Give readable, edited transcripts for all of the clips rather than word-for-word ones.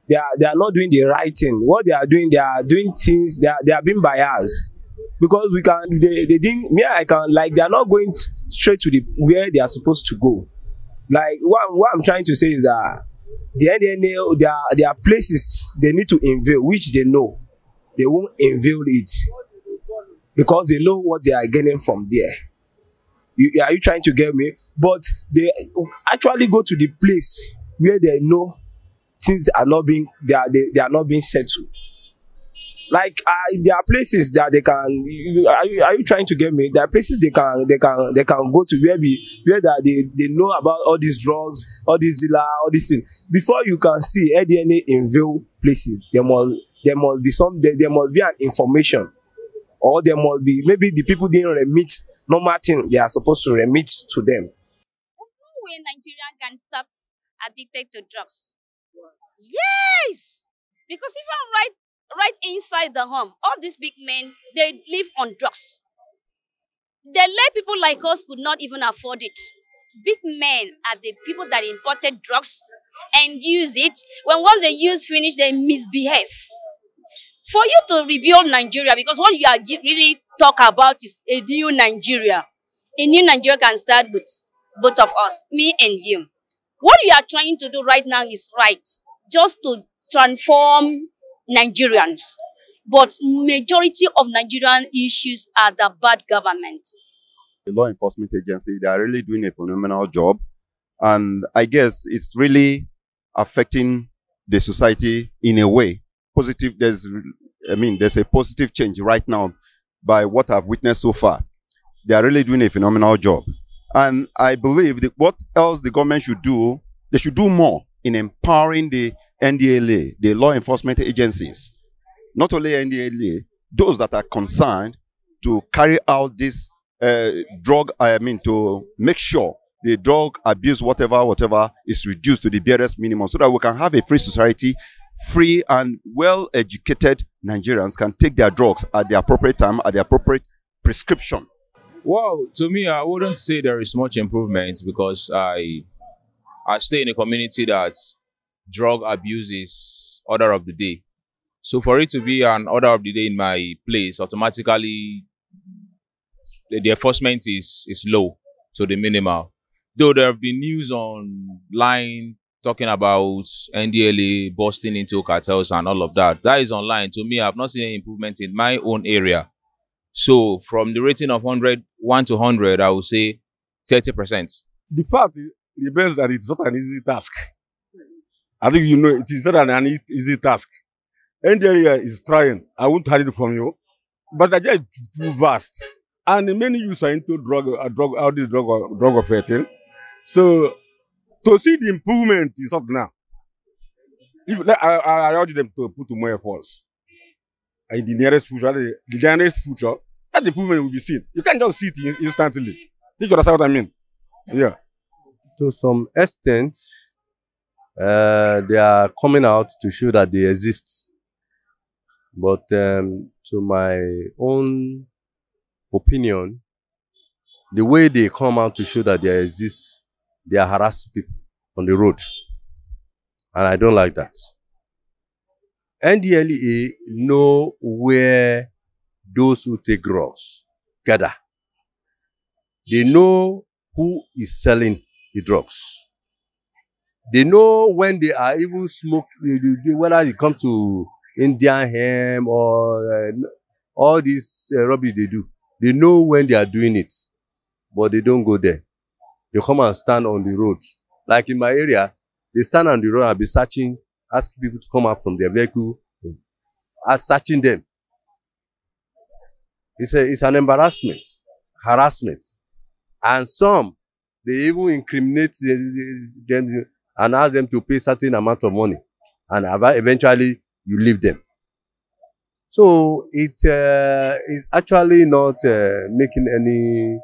they are not doing the right thing. What they are doing things, they are being biased. Because they didn't, me, I can, like, they are not going straight to the where they are supposed to go. Like, what I'm trying to say is that the NDLEA, there are places they need to unveil, which they know they won't unveil it because they know what they are getting from there. Are you trying to get me? But they actually go to the place where they know things are not being, they are not being settled. Like, there are places that they can. Are you trying to get me? There are places they can go to where they know about all these drugs, all these dealer, all these things. Before you can see NDLEA unveil places, there must be an information, or there must be, maybe the people didn't remit normal thing they are supposed to remit to them. When Nigerian can stop addicted to drugs. Yes, because even right inside the home, all these big men, they live on drugs. The lay people like us could not even afford it. Big men are the people that imported drugs and use it. When once they use finish, they misbehave. For you to rebuild Nigeria, because what you are really talk about is a new Nigeria. A new Nigeria can start with both of us, me and you. What you are trying to do right now is right, just to transform Nigerians. But majority of Nigerian issues are the bad government. The law enforcement agency, they are really doing a phenomenal job. And I guess it's really affecting the society in a way. Positive, there's a positive change right now by what I've witnessed so far. They are really doing a phenomenal job. And I believe that what else the government should do, they should do more in empowering the NDLEA, the law enforcement agencies. Not only NDLEA, those that are concerned to carry out this to make sure the drug abuse, whatever is reduced to the barest minimum, so that we can have a free society. Free and well-educated Nigerians can take their drugs at the appropriate time, at the appropriate prescription. Well, to me, I wouldn't say there is much improvement, because I stay in a community that drug abuse is order of the day. So for it to be an order of the day in my place, automatically the enforcement is low to the minimal. Though there have been news online talking about NDLEA busting into cartels and all of that. That is online. To me, I have not seen any improvement in my own area. So from the rating of 1 to 100, I would say 30%. The fact remains that it's not an easy task. I think you know it is not an easy task. NDLEA is trying. I won't hide it from you. But the idea is too vast. And many youths are into drug offending. So to see the improvement is up now. I urge them to put more efforts. In the nearest future, the nearest future, that improvement will be seen. You can't just see it instantly. Think you understand what I mean? Yeah. To some extent, they are coming out to show that they exist. But to my own opinion, the way they come out to show that they exist, they are harassing people on the road. And I don't like that. NDLEA know where those who take drugs gather. They know who is selling the drugs. They know when they are even smoking, whether it comes to Indian hemp or all these rubbish they do. They know when they are doing it, but they don't go there. They come and stand on the road. Like in my area, they stand on the road and be searching, asking people to come out from their vehicle, searching them. It's an embarrassment, harassment. And some, they even incriminate them and ask them to pay certain amount of money. And eventually, you leave them. So it's actually not making any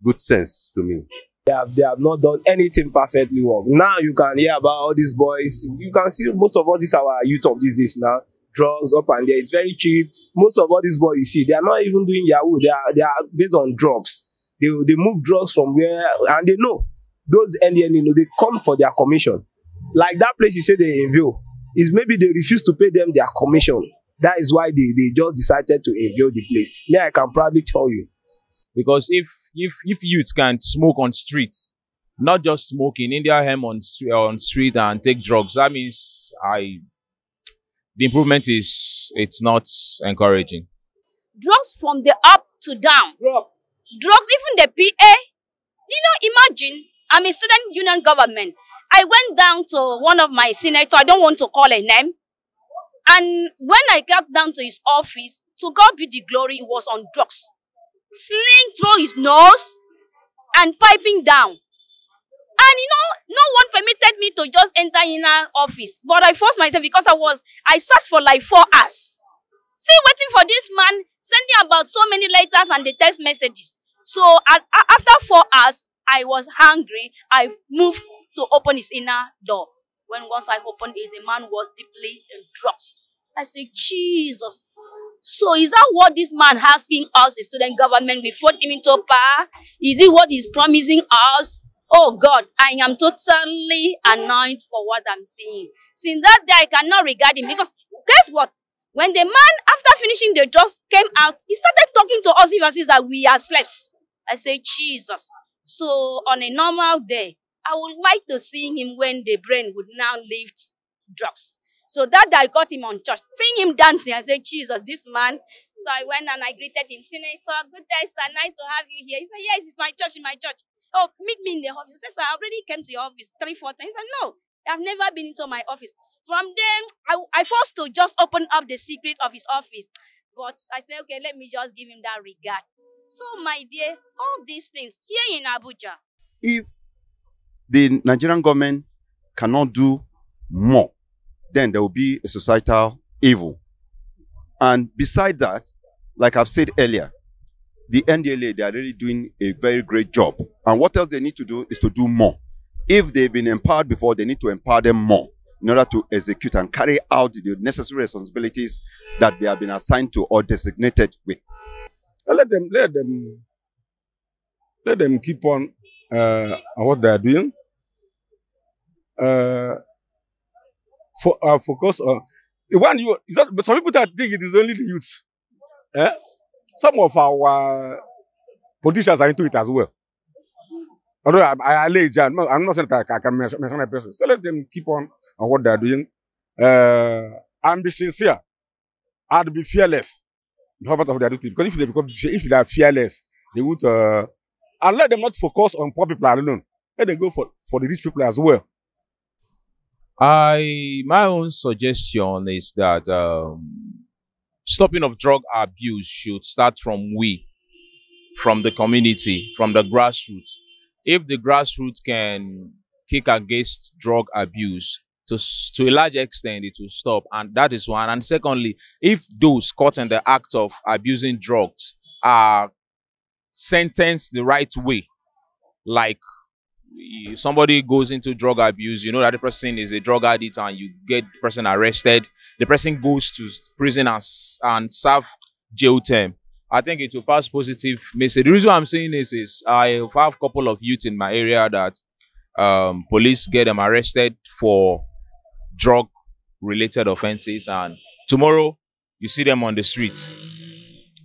good sense to me. They have not done anything perfectly well. Now you can hear about all these boys. You can see most of all these our youth of these days now. Drugs up and there. It's very cheap. Most of all these boys you see, they are not even doing Yahoo. They are based on drugs. They move drugs from where, and they know those NDLEA, they come for their commission. Like that place you say they unveil. It's maybe they refuse to pay them their commission. That is why they just decided to invade the place. Me, I can probably tell you. Because if youth can smoke on streets, not just smoke in India hem on street and take drugs, that means the improvement it's not encouraging. Drugs from the up to down. Drugs, even the PA. Imagine, I'm a student union government. I went down to one of my senators, I don't want to call a name. And when I got down to his office, to God be the glory, he was on drugs. Sling through his nose and piping down. And no one permitted me to just enter in our office. But I forced myself because I sat for like 4 hours. Still waiting for this man, sending about so many letters and the text messages. So after 4 hours, I was hungry. I moved to open his inner door. Once I opened it, the man was deeply in drugs. I said, Jesus. So is that what this man asking us, the student government, we vote him into power? Is it what he's promising us? Oh God, I am totally annoyed for what I'm seeing. Since that day, I cannot regard him because guess what? When the man, after finishing the drugs, came out, he started talking to us as that we are slaves. I said, Jesus. So on a normal day, I would like to see him when the brain would now lift drugs. So that day I got him on church. Seeing him dancing, I said, Jesus, this man. So I went and I greeted him. Senator, good day, sir. Nice to have you here. He said, yes, it's my church, in my church. Oh, meet me in the office. I said, sir, I already came to your office 3-4 times. He said, no, I've never been into my office. From then, I forced to just open up the secret of his office. But I said, okay, let me just give him that regard. So, my dear, all these things here in Abuja. If the Nigerian government cannot do more, then there will be a societal evil. And beside that, like I've said earlier, the NDLEA, they are really doing a very great job. And what else they need to do is to do more. If they've been empowered before, they need to empower them more in order to execute and carry out the necessary responsibilities that they have been assigned to or designated with. Let them keep on what they are doing. Focus on but some people that think it is only the youths. Some of our politicians are into it as well. Although I allege, I'm not saying that I can mention a person. So let them keep on what they are doing. And be sincere. And be fearless. Part of their duty. Because if they are fearless, they would and let them not focus on poor people alone. Let them go for the rich people as well. My own suggestion is that stopping of drug abuse should start from the community, from the grassroots. If the grassroots can kick against drug abuse, to a large extent, it will stop. And that is one. And secondly, if those caught in the act of abusing drugs are sentenced the right way, like somebody goes into drug abuse, you know that the person is a drug addict and you get the person arrested, the person goes to prison and serve jail term, I think it will pass positive message. The reason I'm saying this is I have a couple of youth in my area that police get them arrested for drug-related offenses, and tomorrow you see them on the streets.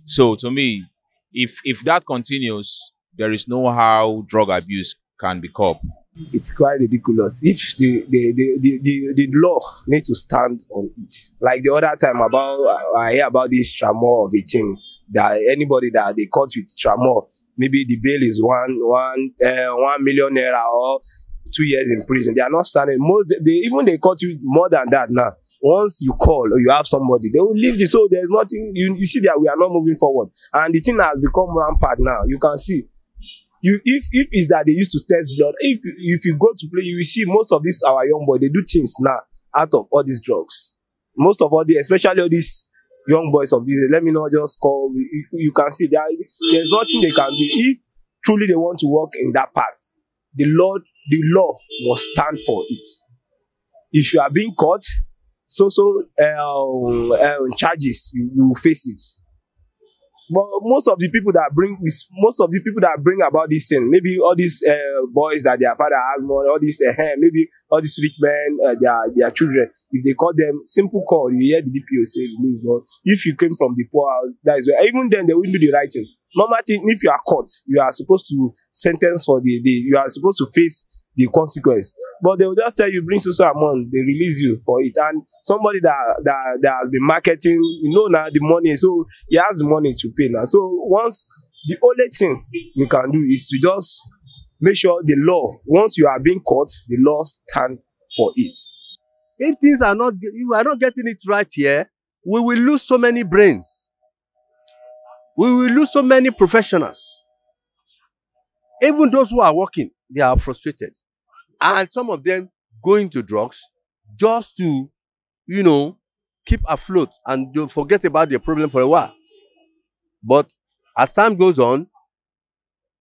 So to me, if that continues, there is no how drug abuse can be curbed. It's quite ridiculous. If the law need to stand on it. Like the other time I hear about this tramor of a thing that anybody that they caught with tramor, maybe the bail is 1 million naira or 2 years in prison. They are not standing. They caught you more than that now. Once you call or you have somebody, they will leave you. So there's nothing. You see that we are not moving forward, and the thing has become rampant now. You can see. If it's that they used to test blood, if you go to play, you will see most of these our young boys, they do things now out of all these drugs. Most of all especially all these young boys of this, let me not just call. You can see there's nothing they can do if truly they want to work in that path. The law must stand for it. If you are being caught, charges, you face it. But most of the people that bring about this thing, maybe all these boys that their father has money, all these maybe all these rich men, their children, if they call them simple call, you hear the DPO say, but if you came from the poor house, that is where, even then they will do the right thing. Normal thing, if you are caught, you are supposed to sentence for you are supposed to face the consequence. But they will just tell you, bring so amount, they release you for it. And somebody that has been marketing, now the money, so he has the money to pay now. So once, the only thing you can do is to just make sure the law, once you are being caught, the law stand for it. If things are not, if we are not getting it right here, we will lose so many brains. We will lose so many professionals. Even those who are working, they are frustrated. And some of them go into drugs just to, keep afloat and don't forget about their problem for a while. But as time goes on,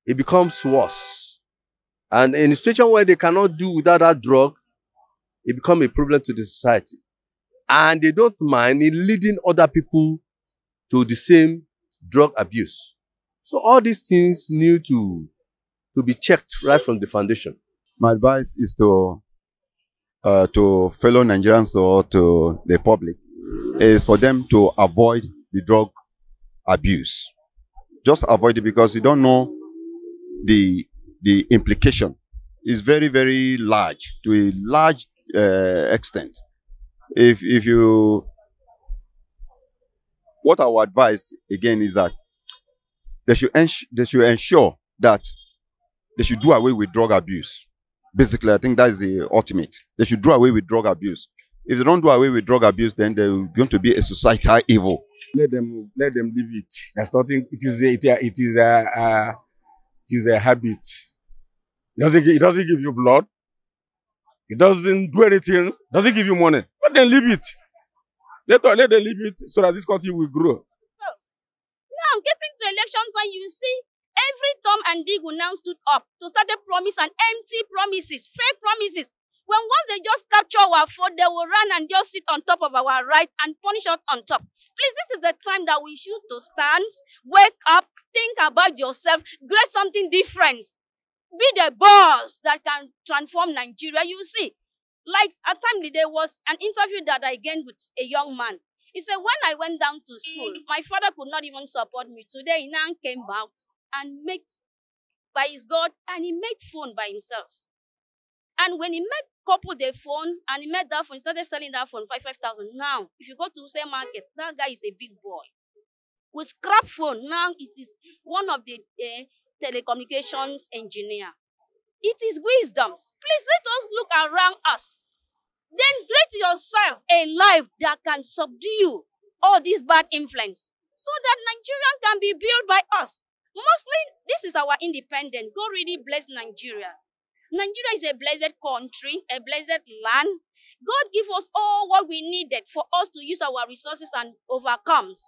it becomes worse. And in a situation where they cannot do without that drug, it becomes a problem to the society. And they don't mind in leading other people to the same drug abuse. So all these things need to be checked right from the foundation. My advice is to fellow Nigerians or to the public is for them to avoid the drug abuse. Just avoid it, because you don't know the implication is very, very large, to a large extent. What I would advise again is that they should ensure that they should do away with drug abuse. Basically, I think that is the ultimate. They should do away with drug abuse. If they don't do away with drug abuse, then they're going to be a societal evil. Let them leave it. There's nothing. It is a habit. It doesn't give you blood. It doesn't do anything. It doesn't give you money. Let them leave it. Let them leave it so that this country will grow. So, now getting to elections, and you see every Tom and Dick will now stood up to start a promise and empty promises, fake promises. When once they just capture our phone, they will run and just sit on top of our right and punish us on top. Please, this is the time that we choose to stand, wake up, think about yourself, create something different. Be the boss that can transform Nigeria. You see, like at time there was an interview that I gained with a young man. He said, when I went down to school, my father could not even support me. Today, he now came out and made by his God, and he made phone by himself. And when he met couple the phone, and he made that phone, he started selling that phone for 5,000. Now, if you go to say market, that guy is a big boy. With scrap phone, now it is one of the telecommunications engineer. It is wisdom. Please let us look around us. Then create yourself a life that can subdue all this bad influence, so that Nigeria can be built by us. Mostly, this is our independence. God really bless Nigeria. Nigeria is a blessed country, a blessed land. God give us all what we needed for us to use our resources and overcomes.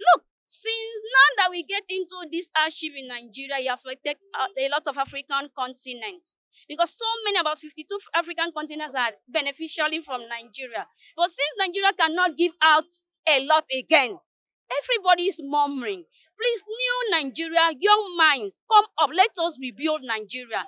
Look, since now that we get into this hardship in Nigeria, it affected a lot of African continents. Because so many, about 52 African continents are beneficially from Nigeria. But since Nigeria cannot give out a lot again, everybody is murmuring. Please, new Nigeria, young minds, come up. Let us rebuild Nigeria.